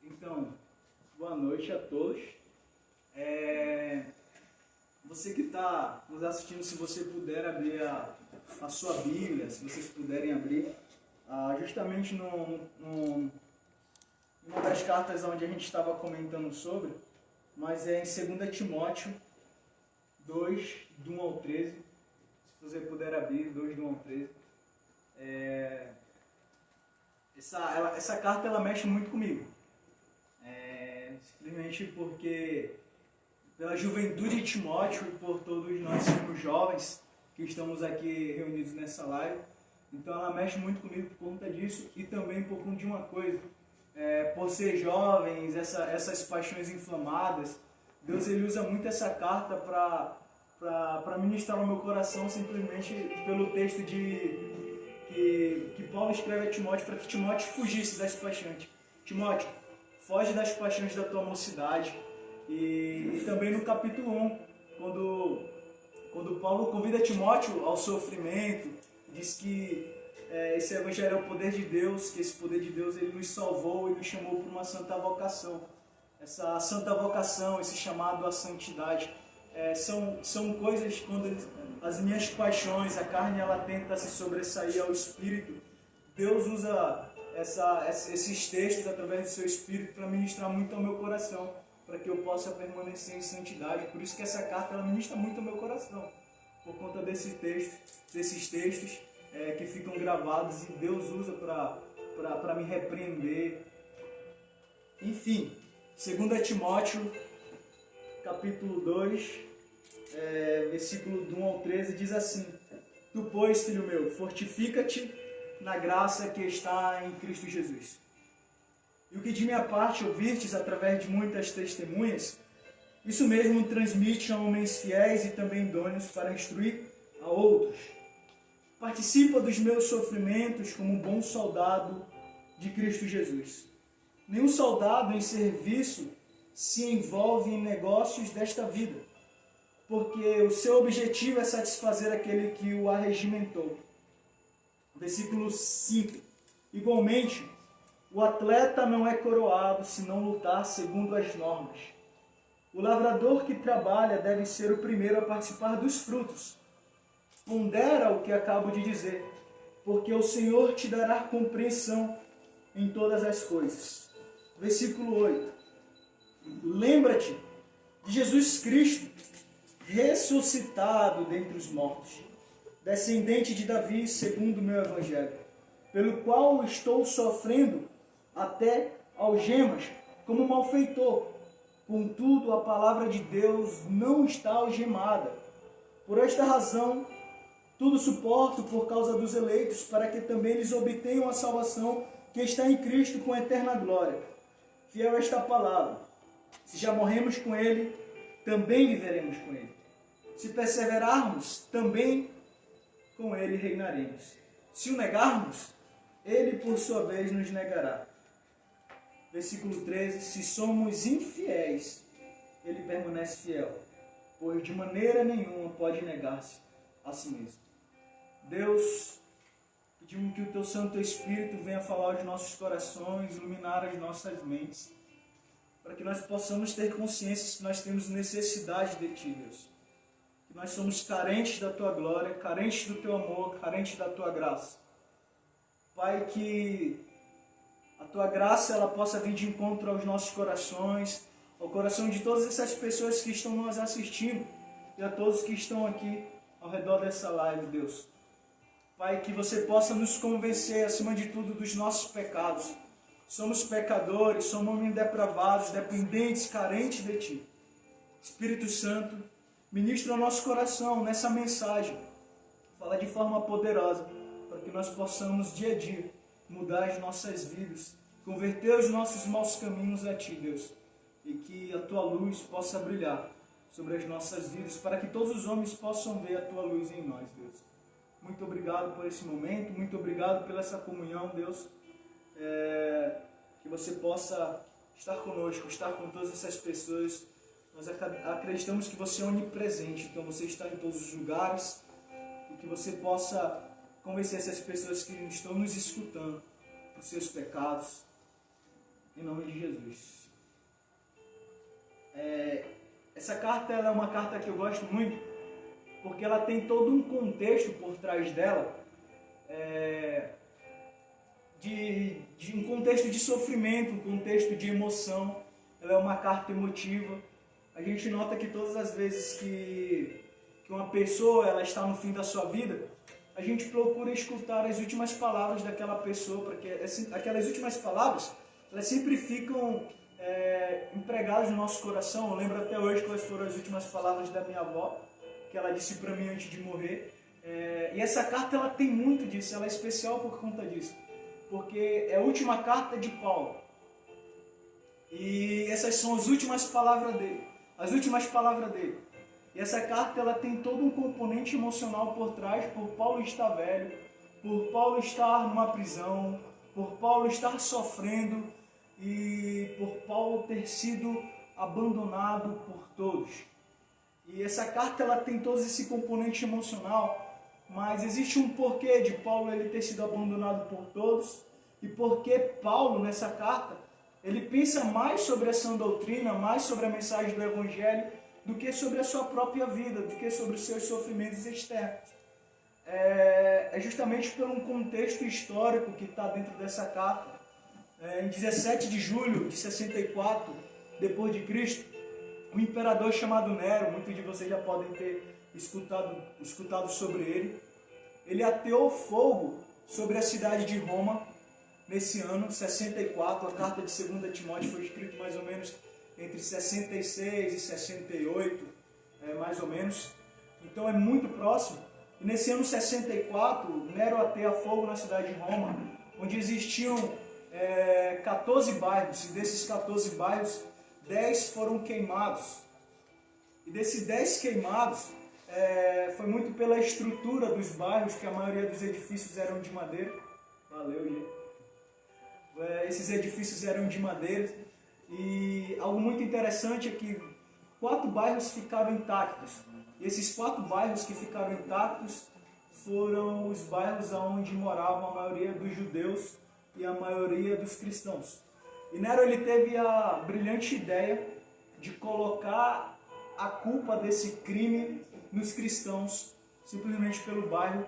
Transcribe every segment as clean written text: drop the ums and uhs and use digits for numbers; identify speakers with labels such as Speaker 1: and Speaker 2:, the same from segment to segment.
Speaker 1: Então, boa noite a todos. Você que está nos assistindo, se você puder abrir a sua Bíblia, se vocês puderem abrir, justamente numa das cartas onde a gente estava comentando sobre, mas é em 2 Timóteo 2, do 1 ao 13. Se você puder abrir, 2, do 1 ao 13. Essa carta ela mexe muito comigo. Simplesmente porque pela juventude de Timóteo e por todos nós somos jovens que estamos aqui reunidos nessa live. Então ela mexe muito comigo por conta disso e também por conta de uma coisa. Por ser jovens, essas paixões inflamadas, Deus ele usa muito essa carta para ministrar no meu coração simplesmente pelo texto que Paulo escreve a Timóteo para que Timóteo fugisse das paixões. Timóteo, foge das paixões da tua mocidade. E também no capítulo 1, quando Paulo convida Timóteo ao sofrimento, diz que esse evangelho é o poder de Deus, que esse poder de Deus ele nos salvou e nos chamou para uma santa vocação. Essa santa vocação, esse chamado à santidade, são coisas quando as minhas paixões, a carne ela tenta se sobressair ao espírito. Deus usa esses textos através do seu espírito para ministrar muito ao meu coração, para que eu possa permanecer em santidade. Por isso que essa carta ela ministra muito ao meu coração, por conta desses textos que ficam gravados e Deus usa para me repreender. Enfim, 2 Timóteo, capítulo 2, versículo do 1 ao 13, diz assim: Tu, pois, filho meu, fortifica-te na graça que está em Cristo Jesus. E o que de minha parte ouvirtes através de muitas testemunhas, isso mesmo transmite a homens fiéis e também idôneos para instruir a outros. Participa dos meus sofrimentos como um bom soldado de Cristo Jesus. Nenhum soldado em serviço se envolve em negócios desta vida, porque o seu objetivo é satisfazer aquele que o arregimentou. Versículo 5. Igualmente, o atleta não é coroado se não lutar segundo as normas. O lavrador que trabalha deve ser o primeiro a participar dos frutos. Pondera o que acabo de dizer, porque o Senhor te dará compreensão em todas as coisas. Versículo 8. Lembra-te de Jesus Cristo, ressuscitado dentre os mortos, descendente de Davi segundo o meu evangelho, pelo qual estou sofrendo até algemas como malfeitor. Contudo, a palavra de Deus não está algemada. Por esta razão, tudo suporto por causa dos eleitos, para que também eles obtenham a salvação que está em Cristo com eterna glória. Fiel esta palavra: se já morremos com Ele, também viveremos com Ele. Se perseverarmos, também com Ele reinaremos. Se o negarmos, Ele por sua vez nos negará. Versículo 13. Se somos infiéis, Ele permanece fiel, pois de maneira nenhuma pode negar-se a si mesmo. Deus, pedimos que o Teu Santo Espírito venha falar aos nossos corações, iluminar as nossas mentes, para que nós possamos ter consciência que nós temos necessidade de Ti, Deus. Que nós somos carentes da Tua glória, carentes do Teu amor, carentes da Tua graça. Pai, que a Tua graça ela possa vir de encontro aos nossos corações, ao coração de todas essas pessoas que estão nos assistindo e a todos que estão aqui ao redor dessa live, Deus. Pai, que você possa nos convencer, acima de tudo, dos nossos pecados. Somos pecadores, somos homens depravados, dependentes, carentes de Ti. Espírito Santo, ministra o nosso coração nessa mensagem. Fala de forma poderosa, para que nós possamos, dia a dia, mudar as nossas vidas, converter os nossos maus caminhos a Ti, Deus. E que a Tua luz possa brilhar sobre as nossas vidas, para que todos os homens possam ver a Tua luz em nós, Deus. Muito obrigado por esse momento, muito obrigado pela essa comunhão, Deus. Que você possa estar conosco, estar com todas essas pessoas. Nós acreditamos que você é onipresente, então você está em todos os lugares, e que você possa convencer essas pessoas que estão nos escutando dos seus pecados, Em nome de Jesus. Essa carta ela é uma carta que eu gosto muito, porque ela tem todo um contexto por trás dela, de um contexto de sofrimento, um contexto de emoção. Ela é uma carta emotiva. A gente nota que todas as vezes que uma pessoa ela está no fim da sua vida, a gente procura escutar as últimas palavras daquela pessoa, porque aquelas últimas palavras elas sempre ficam empregadas no nosso coração. Eu lembro até hoje quais foram as últimas palavras da minha avó, que ela disse para mim antes de morrer. E essa carta ela tem muito disso, ela é especial por conta disso, porque é a última carta de Paulo. E essas são as últimas palavras dele. E essa carta ela tem todo um componente emocional por trás, por Paulo estar velho, por Paulo estar numa prisão, por Paulo estar sofrendo e por Paulo ter sido abandonado por todos. E essa carta ela tem todo esse componente emocional, mas existe um porquê de Paulo ele ter sido abandonado por todos, e porque Paulo nessa carta ele pensa mais sobre a sã doutrina, mais sobre a mensagem do Evangelho, do que sobre a sua própria vida, do que sobre os seus sofrimentos externos. É justamente por um contexto histórico que está dentro dessa carta. Em 17 de julho de 64, depois de Cristo, um imperador chamado Nero, muitos de vocês já podem ter escutado sobre ele, ele ateou fogo sobre a cidade de Roma nesse ano, 64. A carta de 2 Timóteo foi escrita mais ou menos entre 66 e 68, mais ou menos. Então é muito próximo. E nesse ano 64, Nero ateia fogo na cidade de Roma, onde existiam 14 bairros, e desses 14 bairros, 10 foram queimados. E desses 10 queimados, foi muito pela estrutura dos bairros, que a maioria dos edifícios eram de madeira. Valeu, gente. Esses edifícios eram de madeira. E algo muito interessante é que 4 bairros ficaram intactos. E esses 4 bairros que ficaram intactos foram os bairros onde moravam a maioria dos judeus e a maioria dos cristãos. E Nero ele teve a brilhante ideia de colocar a culpa desse crime nos cristãos, simplesmente pelo bairro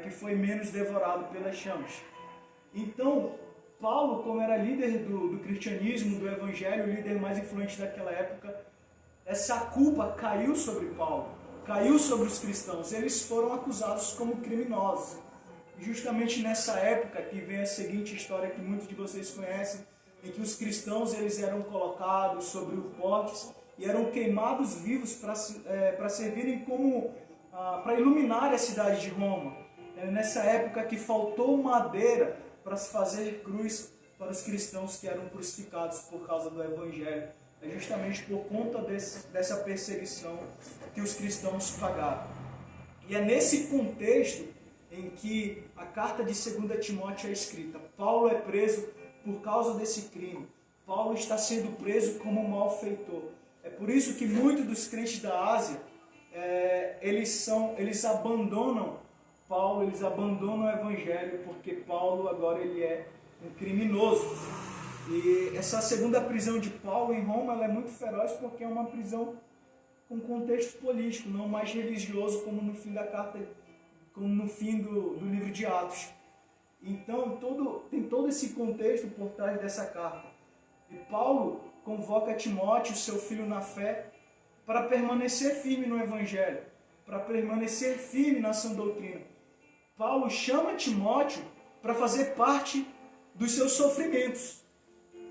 Speaker 1: que foi menos devorado pelas chamas. Então, Paulo, como era líder do cristianismo, do evangelho, o líder mais influente daquela época, essa culpa caiu sobre Paulo, caiu sobre os cristãos. Eles foram acusados como criminosos. E justamente nessa época que vem a seguinte história que muitos de vocês conhecem, em que os cristãos eles eram colocados sobre o potes e eram queimados vivos para servirem como para iluminar a cidade de Roma. Nessa época que faltou madeira para se fazer cruz para os cristãos que eram crucificados por causa do Evangelho. É justamente por conta dessa perseguição que os cristãos pagaram. E é nesse contexto em que a carta de 2 Timóteo é escrita. Paulo é preso por causa desse crime. Paulo está sendo preso como malfeitor. É por isso que muitos dos crentes da Ásia, eles abandonam Paulo, eles abandonam o Evangelho, porque Paulo agora ele é um criminoso. E essa segunda prisão de Paulo em Roma ela é muito feroz, porque é uma prisão com contexto político, não mais religioso, como no fim da carta, como no fim do livro de Atos. Então tem todo esse contexto por trás dessa carta. E Paulo convoca Timóteo, seu filho na fé, para permanecer firme no Evangelho, para permanecer firme na sã doutrina. Paulo chama Timóteo para fazer parte dos seus sofrimentos.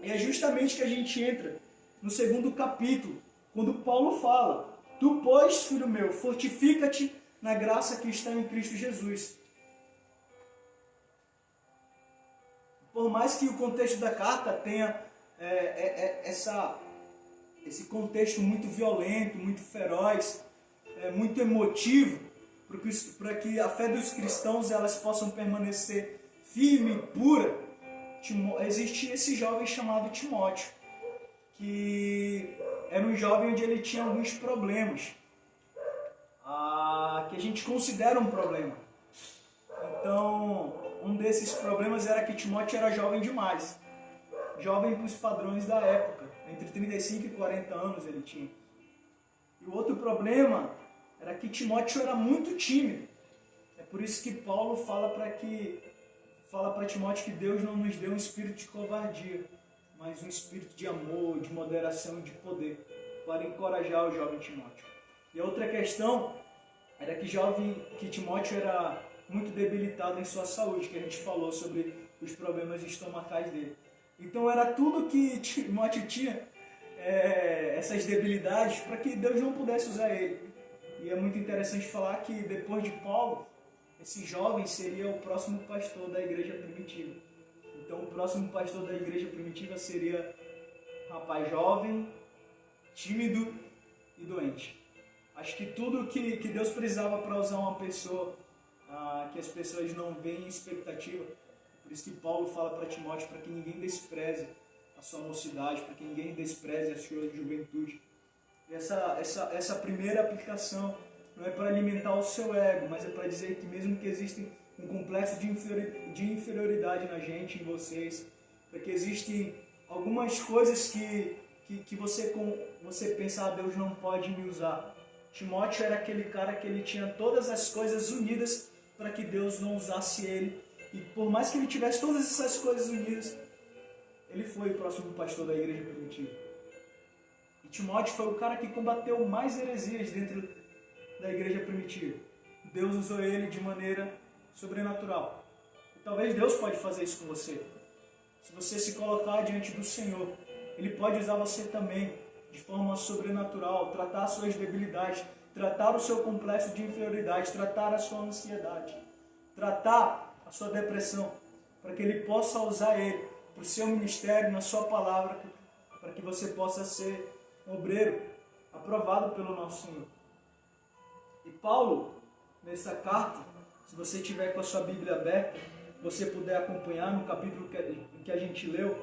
Speaker 1: E é justamente que a gente entra no segundo capítulo, quando Paulo fala: Tu, pois, filho meu, fortifica-te na graça que está em Cristo Jesus. Por mais que o contexto da carta tenha esse contexto muito violento, muito feroz, muito emotivo, para que a fé dos cristãos elas possam permanecer firme e pura, existia esse jovem chamado Timóteo, que era um jovem onde ele tinha alguns problemas, que a gente considera um problema. Então, um desses problemas era que Timóteo era jovem demais. jovem para os padrões da época. Entre 35 e 40 anos ele tinha. E o outro problema era que Timóteo era muito tímido. É por isso que Paulo fala para Timóteo que Deus não nos deu um espírito de covardia, mas um espírito de amor, de moderação e de poder, para encorajar o jovem Timóteo. E a outra questão era que Timóteo era muito debilitado em sua saúde, que a gente falou sobre os problemas estomacais dele. Então era tudo que Timóteo tinha, essas debilidades, para que Deus não pudesse usar ele. E é muito interessante falar que depois de Paulo, esse jovem seria o próximo pastor da igreja primitiva. Então o próximo pastor da igreja primitiva seria um rapaz jovem, tímido e doente. Acho que tudo que Deus precisava para usar uma pessoa que as pessoas não veem expectativa. Por isso que Paulo fala para Timóteo para que ninguém despreze a sua mocidade, para que ninguém despreze a sua juventude. E essa primeira aplicação não é para alimentar o seu ego, mas é para dizer que mesmo que existe um complexo de inferioridade na gente, em vocês, para que existem algumas coisas que você pensa, Deus não pode me usar. Timóteo era aquele cara que ele tinha todas as coisas unidas para que Deus não usasse ele. E por mais que ele tivesse todas essas coisas unidas, ele foi o próximo pastor da igreja primitiva. E Timóteo foi o cara que combateu mais heresias dentro da igreja primitiva. Deus usou ele de maneira sobrenatural. E talvez Deus pode fazer isso com você. Se você se colocar diante do Senhor, Ele pode usar você também de forma sobrenatural, tratar as suas debilidades, tratar o seu complexo de inferioridade, tratar a sua ansiedade, tratar a sua depressão, para que Ele possa usar ele para o seu ministério, na sua palavra, para que você possa ser um obreiro aprovado pelo nosso Senhor. E Paulo, nessa carta, se você tiver com a sua Bíblia aberta, você puder acompanhar no capítulo que a gente leu,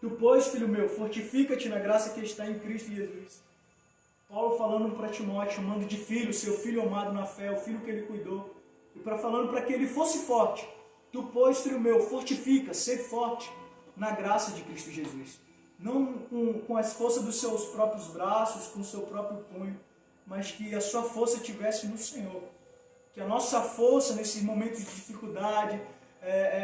Speaker 1: tu, pois, filho meu, fortifica-te na graça que está em Cristo Jesus. Paulo falando para Timóteo, chamando de filho, seu filho amado na fé, o filho que ele cuidou, e falando para que ele fosse forte. Tu, pois, filho meu, fortifica, ser forte na graça de Cristo Jesus. Não com as forças dos seus próprios braços, com o seu próprio punho, mas que a sua força estivesse no Senhor. Que a nossa força nesses momentos de dificuldade,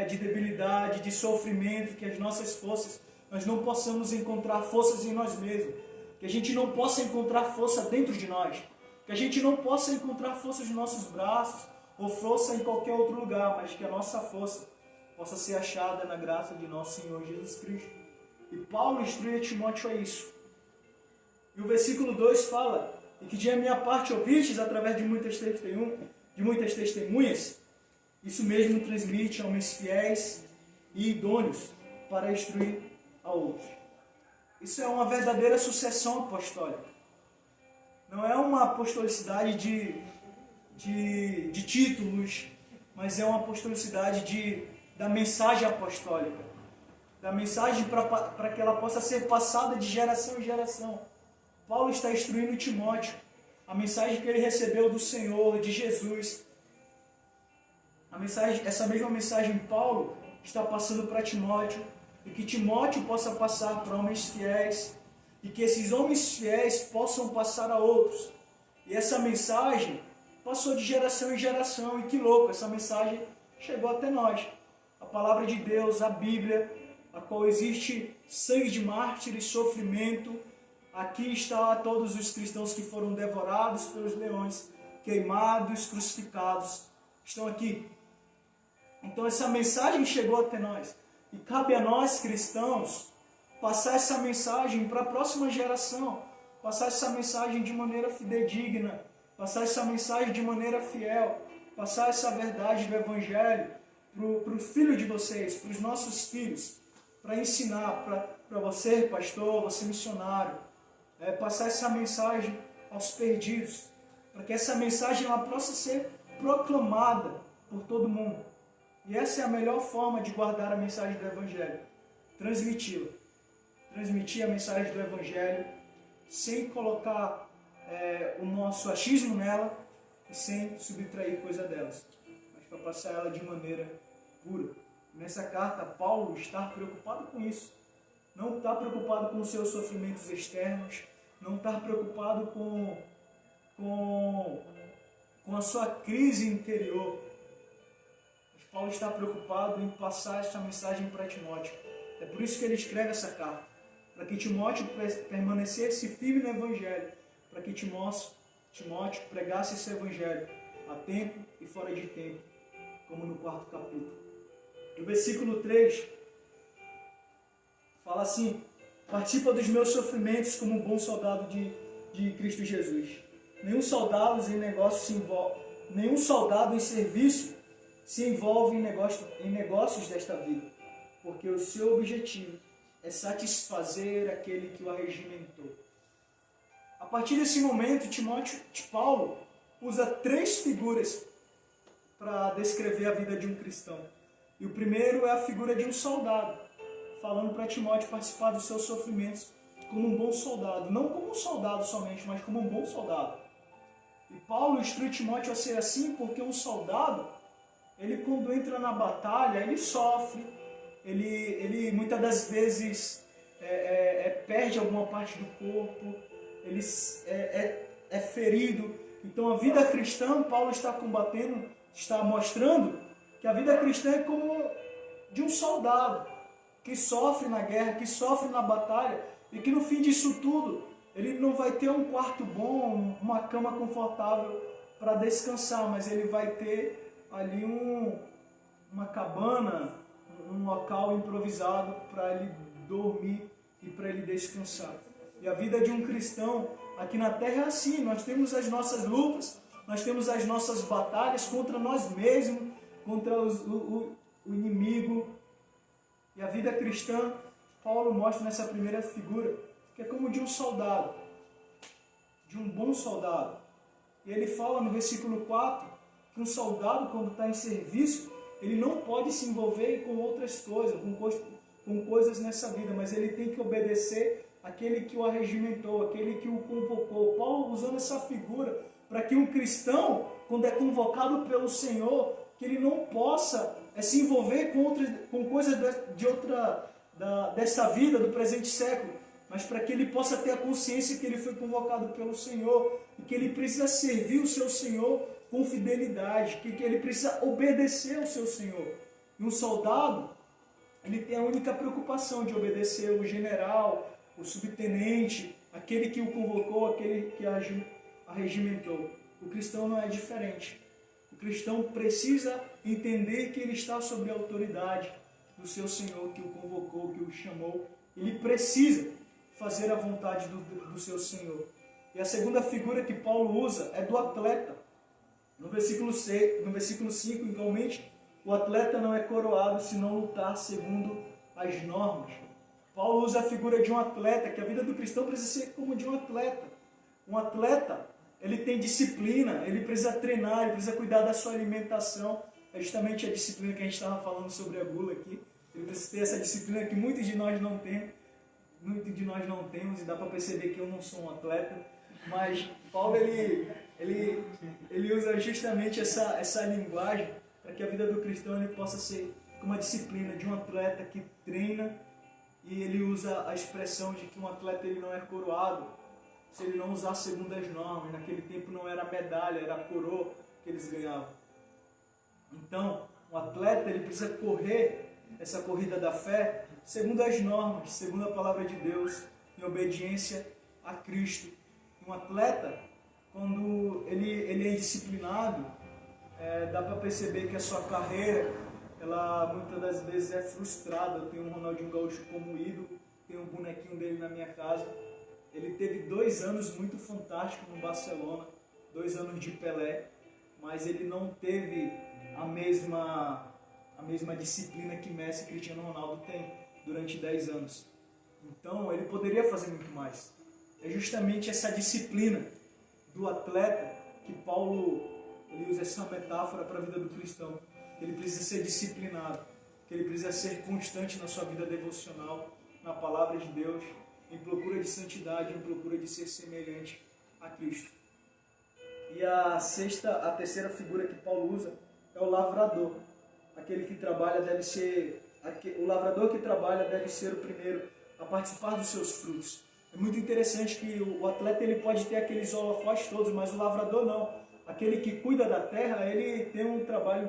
Speaker 1: de debilidade, de sofrimento, que as nossas forças, nós não possamos encontrar forças em nós mesmos. Que a gente não possa encontrar força dentro de nós. Que a gente não possa encontrar força nos nossos braços ou força em qualquer outro lugar, mas que a nossa força possa ser achada na graça de nosso Senhor Jesus Cristo. E Paulo instrui a Timóteo a isso. E o versículo 2 fala: e que de a minha parte ouvistes através de muitas testemunhas, isso mesmo transmite a homens fiéis e idôneos para instruir a outros. Isso é uma verdadeira sucessão apostólica. Não é uma apostolicidade de títulos, mas é uma apostolicidade da mensagem apostólica. Da mensagem para que ela possa ser passada de geração em geração. Paulo está instruindo Timóteo a mensagem que ele recebeu do Senhor, de Jesus. Essa mesma mensagem Paulo está passando para Timóteo, e que Timóteo possa passar para homens fiéis, e que esses homens fiéis possam passar a outros. E essa mensagem passou de geração em geração, e que louco, essa mensagem chegou até nós. A palavra de Deus, a Bíblia, a qual existe sangue de mártires, sofrimento. Aqui está todos os cristãos que foram devorados pelos leões, queimados, crucificados, estão aqui. Então essa mensagem chegou até nós. E cabe a nós, cristãos, passar essa mensagem para a próxima geração, passar essa mensagem de maneira fidedigna, passar essa mensagem de maneira fiel, passar essa verdade do Evangelho para o filho de vocês, para os nossos filhos, para ensinar para você, pastor, você missionário, passar essa mensagem aos perdidos, para que essa mensagem ela possa ser proclamada por todo mundo. E essa é a melhor forma de guardar a mensagem do Evangelho, transmiti-la. Transmitir a mensagem do Evangelho sem colocar o nosso achismo nela e sem subtrair coisa delas, mas para passar ela de maneira pura. Nessa carta, Paulo está preocupado com isso. não está preocupado com os seus sofrimentos externos, não está preocupado com a sua crise interior. Mas Paulo está preocupado em passar essa mensagem para Timóteo. É por isso que ele escreve essa carta, para que Timóteo permanecesse firme no Evangelho, para que Timóteo pregasse esse Evangelho a tempo e fora de tempo, como no 4º capítulo. No versículo 3, fala assim: participa dos meus sofrimentos como um bom soldado de Cristo Jesus. Nenhum soldado em serviço se envolve em negócios desta vida, porque o seu objetivo é satisfazer aquele que o arregimentou. A partir desse momento, Paulo usa 3 figuras para descrever a vida de um cristão. E o primeiro é a figura de um soldado, falando para Timóteo participar dos seus sofrimentos como um bom soldado. Não como um soldado somente, mas como um bom soldado. E Paulo instrui Timóteo a ser assim porque um soldado, ele quando entra na batalha, ele sofre, ele muitas das vezes perde alguma parte do corpo, ele é ferido. Então a vida cristã, Paulo está mostrando que a vida cristã é como de um soldado que sofre na guerra, que sofre na batalha, e que no fim disso tudo, ele não vai ter um quarto bom, uma cama confortável para descansar, mas ele vai ter ali uma cabana, um local improvisado para ele dormir e para ele descansar. E a vida de um cristão aqui na terra é assim: nós temos as nossas lutas, nós temos as nossas batalhas contra nós mesmos, contra o inimigo. E a vida cristã, Paulo mostra nessa primeira figura, que é como de um soldado, de um bom soldado. E ele fala no versículo 4 que um soldado, quando está em serviço, ele não pode se envolver com outras coisas, com coisas nessa vida, mas ele tem que obedecer aquele que o arregimentou, aquele que o convocou. Paulo usando essa figura para que um cristão, quando é convocado pelo Senhor, que ele não possa se envolver com coisas dessa vida, do presente século, mas para que ele possa ter a consciência que ele foi convocado pelo Senhor e que ele precisa servir o seu Senhor com fidelidade, que ele precisa obedecer ao seu Senhor. E um soldado, ele tem a única preocupação de obedecer o general, o subtenente, aquele que o convocou, aquele que arregimentou. O cristão não é diferente. O cristão precisa entender que ele está sob a autoridade do seu Senhor, que o convocou, que o chamou. Ele precisa fazer a vontade do seu Senhor. E a segunda figura que Paulo usa é do atleta. No versículo 5, igualmente, o atleta não é coroado se não lutar segundo as normas. Paulo usa a figura de um atleta, que a vida do cristão precisa ser como de um atleta. Um atleta, ele tem disciplina, ele precisa treinar, ele precisa cuidar da sua alimentação. É justamente a disciplina que a gente estava falando sobre a gula aqui. Ele precisa ter essa disciplina que muitos de nós não temos. E dá para perceber que eu não sou um atleta. Mas Paulo, ele usa justamente essa linguagem para que a vida do cristão ele possa ser como a disciplina de um atleta que treina. E ele usa a expressão de que um atleta ele não é coroado se ele não usar segundo as normas. Naquele tempo não era medalha, era a coroa que eles ganhavam. Então, um atleta ele precisa correr essa corrida da fé segundo as normas, segundo a palavra de Deus, em obediência a Cristo. Um atleta, quando ele é disciplinado, dá para perceber que a sua carreira, ela muitas das vezes é frustrada. Eu tenho um Ronaldinho Gaúcho como ídolo, tenho um bonequinho dele na minha casa. Ele teve 2 anos muito fantásticos no Barcelona, 2 anos de Pelé, mas ele não teve a mesma disciplina que Messi e Cristiano Ronaldo têm durante 10 anos. Então ele poderia fazer muito mais. É justamente essa disciplina do atleta que Paulo ele usa essa metáfora para a vida do cristão. Ele precisa ser disciplinado, que ele precisa ser constante na sua vida devocional, na palavra de Deus, em procura de santidade, em procura de ser semelhante a Cristo. E a terceira figura que Paulo usa é o lavrador. O lavrador que trabalha deve ser o primeiro a participar dos seus frutos. É muito interessante que o atleta ele pode ter aqueles holofotes todos, mas o lavrador não. Aquele que cuida da terra, ele tem um trabalho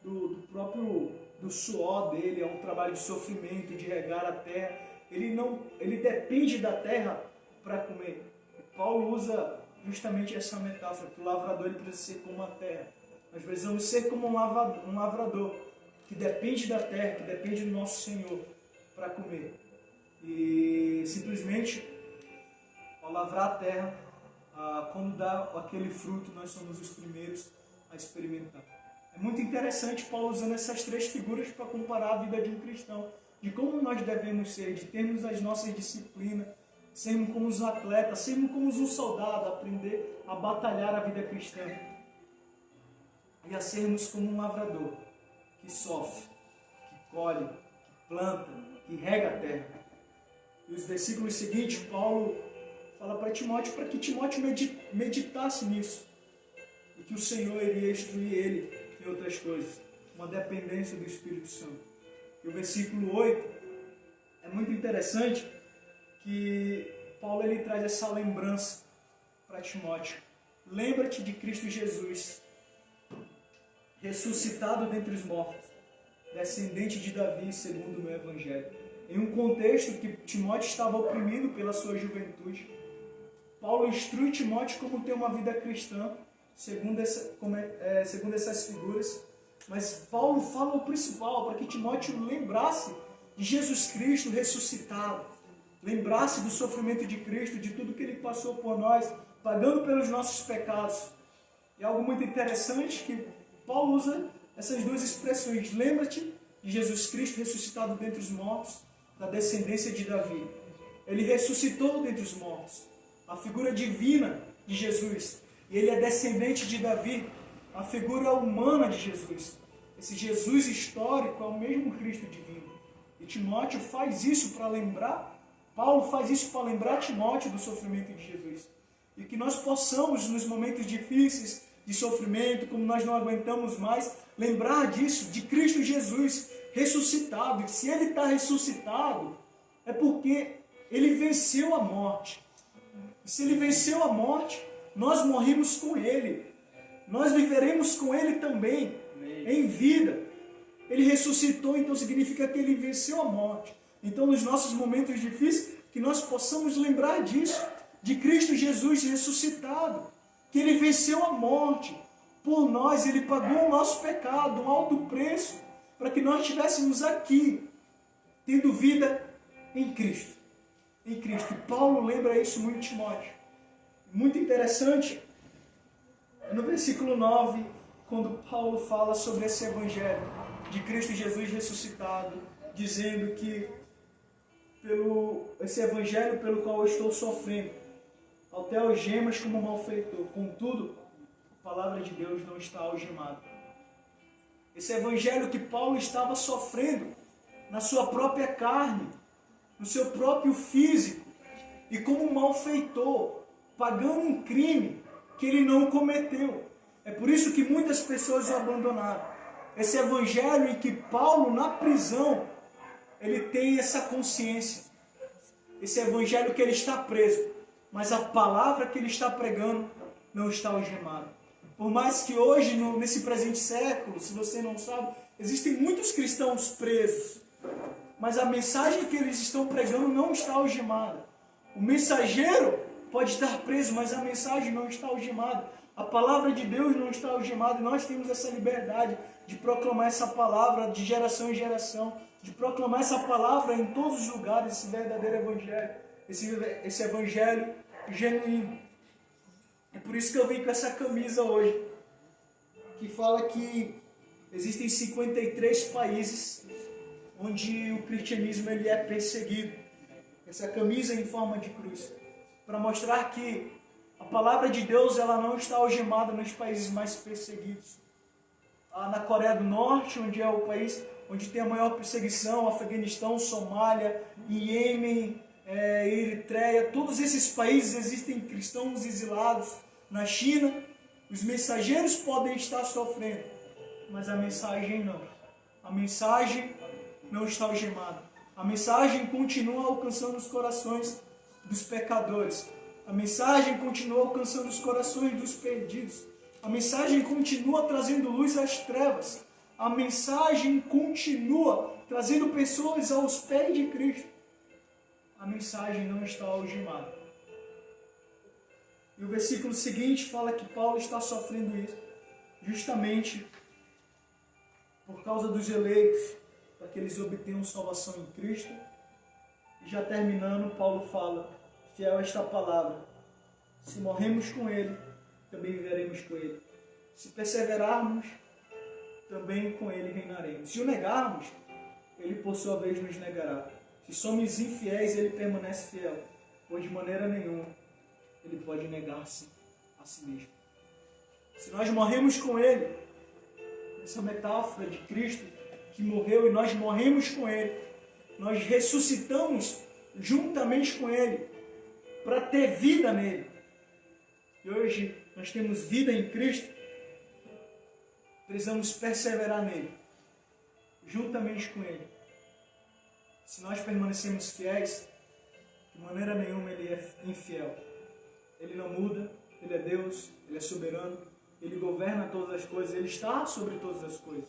Speaker 1: do próprio do suor dele, é um trabalho de sofrimento, de regar a terra. Ele depende da terra para comer. E Paulo usa justamente essa metáfora, que o lavrador ele precisa ser como a terra. Nós precisamos ser como um lavrador, que depende da terra, que depende do nosso Senhor para comer. E simplesmente, ao lavrar a terra, quando dá aquele fruto, nós somos os primeiros a experimentar. É muito interessante Paulo usando essas três figuras para comparar a vida de um cristão, de como nós devemos ser, de termos as nossas disciplinas, sermos como os atletas, sermos como um soldado, aprender a batalhar a vida cristã. E a sermos como um lavrador, que sofre, que colhe, que planta, que rega a terra. E os versículos seguintes, Paulo fala para Timóteo, para que Timóteo meditasse nisso. E que o Senhor iria instruir ele em outras coisas. Uma dependência do Espírito Santo. E o versículo 8 é muito interessante que Paulo ele traz essa lembrança para Timóteo. Lembra-te de Cristo Jesus, ressuscitado dentre os mortos, descendente de Davi, segundo o meu Evangelho. Em um contexto que Timóteo estava oprimido pela sua juventude, Paulo instrui Timóteo como ter uma vida cristã, segundo essas figuras. Mas Paulo fala o principal, para que Timóteo lembrasse de Jesus Cristo ressuscitado, lembrasse do sofrimento de Cristo, de tudo que Ele passou por nós, pagando pelos nossos pecados. E algo muito interessante que Paulo usa essas duas expressões. Lembra-te de Jesus Cristo ressuscitado dentre os mortos, da descendência de Davi. Ele ressuscitou dentre os mortos, a figura divina de Jesus. E ele é descendente de Davi, a figura humana de Jesus. Esse Jesus histórico é o mesmo Cristo divino. E Timóteo faz isso para lembrar, Paulo faz isso para lembrar Timóteo do sofrimento de Jesus. E que nós possamos, nos momentos difíceis, de sofrimento, como nós não aguentamos mais, lembrar disso, de Cristo Jesus ressuscitado. E se Ele está ressuscitado, é porque Ele venceu a morte. E se Ele venceu a morte, nós morrimos com Ele. Nós viveremos com Ele também, em vida. Ele ressuscitou, então significa que Ele venceu a morte. Então, nos nossos momentos difíceis, que nós possamos lembrar disso, de Cristo Jesus ressuscitado, que Ele venceu a morte por nós, Ele pagou o nosso pecado, um alto preço, para que nós estivéssemos aqui, tendo vida em Cristo. Em Cristo. E Paulo lembra isso muito em Timóteo. Muito interessante, no versículo 9, quando Paulo fala sobre esse evangelho de Cristo Jesus ressuscitado, dizendo que esse evangelho pelo qual eu estou sofrendo, até algemas como malfeitor, contudo, a palavra de Deus não está algemada. Esse evangelho que Paulo estava sofrendo na sua própria carne, no seu próprio físico, e como malfeitor, pagando um crime que ele não cometeu. É por isso que muitas pessoas o abandonaram. Esse evangelho em que Paulo, na prisão, ele tem essa consciência. Esse evangelho que ele está preso, mas a palavra que ele está pregando não está algemada. Por mais que hoje, nesse presente século, se você não sabe, existem muitos cristãos presos, mas a mensagem que eles estão pregando não está algemada. O mensageiro pode estar preso, mas a mensagem não está algemada. A palavra de Deus não está algemada. E nós temos essa liberdade de proclamar essa palavra de geração em geração, de proclamar essa palavra em todos os lugares, esse verdadeiro evangelho, esse evangelho genuíno. É por isso que eu vim com essa camisa hoje, que fala que existem 53 países onde o cristianismo ele é perseguido. Essa camisa em forma de cruz, para mostrar que a palavra de Deus ela não está algemada nos países mais perseguidos. Na Coreia do Norte, onde é o país onde tem a maior perseguição, Afeganistão, Somália, Iêmen, Eritreia, todos esses países existem cristãos exilados. Na China, os mensageiros podem estar sofrendo, mas a mensagem não. A mensagem não está algemada. A mensagem continua alcançando os corações dos pecadores. A mensagem continua alcançando os corações dos perdidos. A mensagem continua trazendo luz às trevas. A mensagem continua trazendo pessoas aos pés de Cristo. A mensagem não está algemada. E o versículo seguinte fala que Paulo está sofrendo isso justamente por causa dos eleitos, para que eles obtenham salvação em Cristo. E já terminando, Paulo fala, fiel a esta palavra, se morremos com Ele, também viveremos com Ele. Se perseverarmos, também com Ele reinaremos. Se o negarmos, Ele por sua vez nos negará. Se somos infiéis, Ele permanece fiel, pois de maneira nenhuma Ele pode negar-se a si mesmo. Se nós morremos com Ele, essa metáfora de Cristo que morreu e nós morremos com Ele, nós ressuscitamos juntamente com Ele para ter vida nele. E hoje nós temos vida em Cristo, precisamos perseverar nele, juntamente com Ele. Se nós permanecemos fiéis, de maneira nenhuma Ele é infiel. Ele não muda, Ele é Deus, Ele é soberano, Ele governa todas as coisas, Ele está sobre todas as coisas.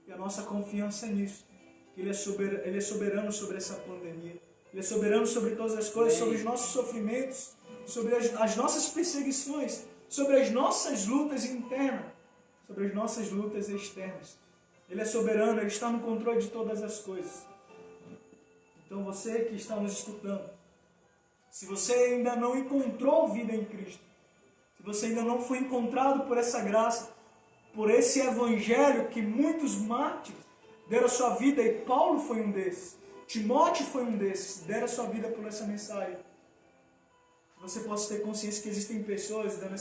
Speaker 1: E a nossa confiança é nisso, que Ele é soberano sobre essa pandemia, Ele é soberano sobre todas as coisas, sobre os nossos sofrimentos, sobre as nossas perseguições, sobre as nossas lutas internas, sobre as nossas lutas externas. Ele é soberano, Ele está no controle de todas as coisas. Então você que está nos escutando, se você ainda não encontrou vida em Cristo, se você ainda não foi encontrado por essa graça, por esse evangelho que muitos mártires deram a sua vida, e Paulo foi um desses, Timóteo foi um desses, deram a sua vida por essa mensagem. Que você possa ter consciência que existem pessoas dando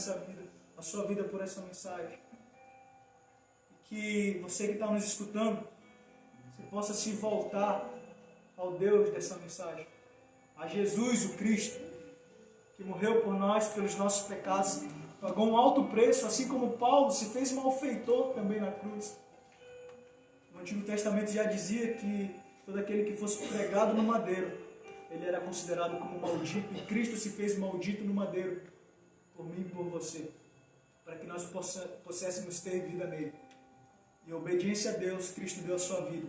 Speaker 1: a sua vida por essa mensagem. E que você que está nos escutando, você possa se voltar ao Deus dessa mensagem, a Jesus, o Cristo, que morreu por nós, pelos nossos pecados, pagou um alto preço, assim como Paulo se fez malfeitor também na cruz. No Antigo Testamento já dizia que todo aquele que fosse pregado no madeiro, ele era considerado como maldito, e Cristo se fez maldito no madeiro, por mim e por você, para que nós pudéssemos ter vida nele. E em obediência a Deus, Cristo deu a sua vida,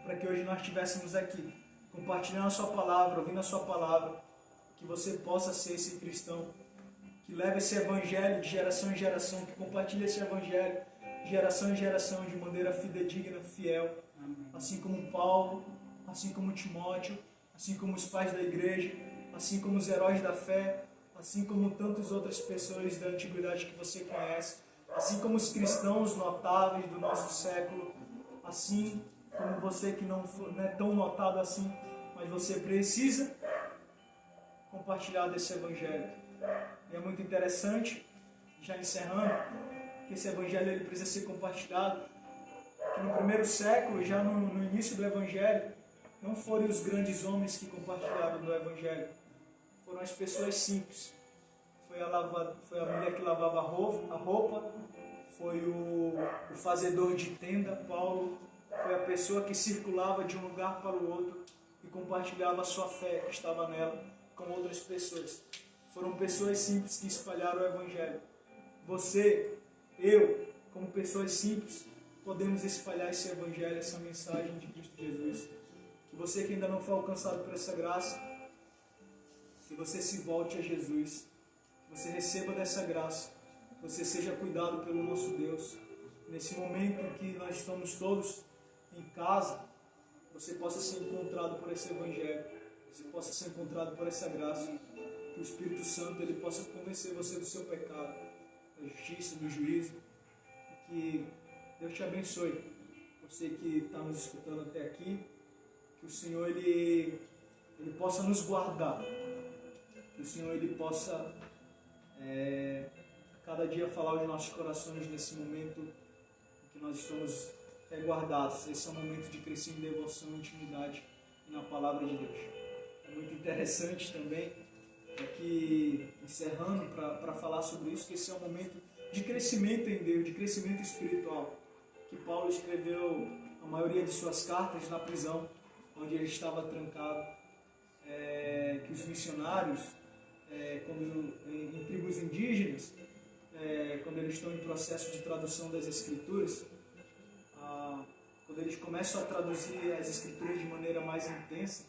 Speaker 1: para que hoje nós estivéssemos aqui, compartilhando a sua palavra, ouvindo a sua palavra, que você possa ser esse cristão, que leva esse evangelho de geração em geração, que compartilha esse evangelho de geração em geração, de maneira fidedigna, fiel, assim como Paulo, assim como Timóteo, assim como os pais da igreja, assim como os heróis da fé, assim como tantas outras pessoas da antiguidade que você conhece, assim como os cristãos notáveis do nosso século, assim como você que não é tão notado assim, mas você precisa compartilhar desse evangelho. E é muito interessante, já encerrando, que esse evangelho ele precisa ser compartilhado, que no primeiro século, já no início do evangelho, não foram os grandes homens que compartilharam do evangelho, foram as pessoas simples. Foi a mulher que lavava a roupa, foi o fazedor de tenda, Paulo, foi a pessoa que circulava de um lugar para o outro e compartilhava a sua fé que estava nela com outras pessoas. Foram pessoas simples que espalharam o evangelho. Você, eu, como pessoas simples, podemos espalhar esse evangelho, essa mensagem de Cristo Jesus. Que você que ainda não foi alcançado por essa graça, que você se volte a Jesus, que você receba dessa graça, que você seja cuidado pelo nosso Deus. Nesse momento em que nós estamos todos em casa, você possa ser encontrado por esse evangelho, você possa ser encontrado por essa graça, que o Espírito Santo ele possa convencer você do seu pecado, da justiça, do juízo, e que Deus te abençoe. Você que está nos escutando até aqui, que o Senhor ele possa nos guardar, que o Senhor ele possa cada dia falar aos nossos corações nesse momento em que nós estamos guardados. Esse é um momento de crescer em devoção, intimidade e na palavra de Deus. É muito interessante também, aqui encerrando para falar sobre isso, que esse é um momento de crescimento em Deus, de crescimento espiritual, que Paulo escreveu a maioria de suas cartas na prisão, onde ele estava trancado, que os missionários, em tribos indígenas, quando eles estão em processo de tradução das Escrituras, quando eles começam a traduzir as Escrituras de maneira mais intensa,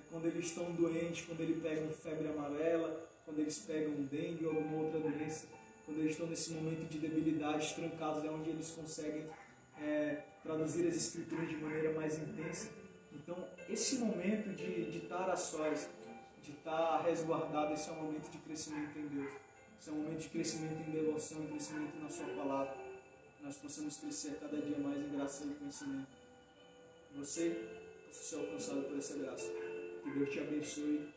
Speaker 1: quando eles estão doentes, quando eles pegam febre amarela, quando eles pegam dengue ou alguma outra doença, quando eles estão nesse momento de debilidade, trancados, é onde eles conseguem traduzir as Escrituras de maneira mais intensa. Então, esse momento de estar a sós, de estar resguardado, esse é um momento de crescimento em Deus. Esse é um momento de crescimento em devoção, crescimento na sua palavra. Nós possamos crescer cada dia mais em graça e conhecimento. Você possa ser alcançado por essa graça. Que Deus te abençoe.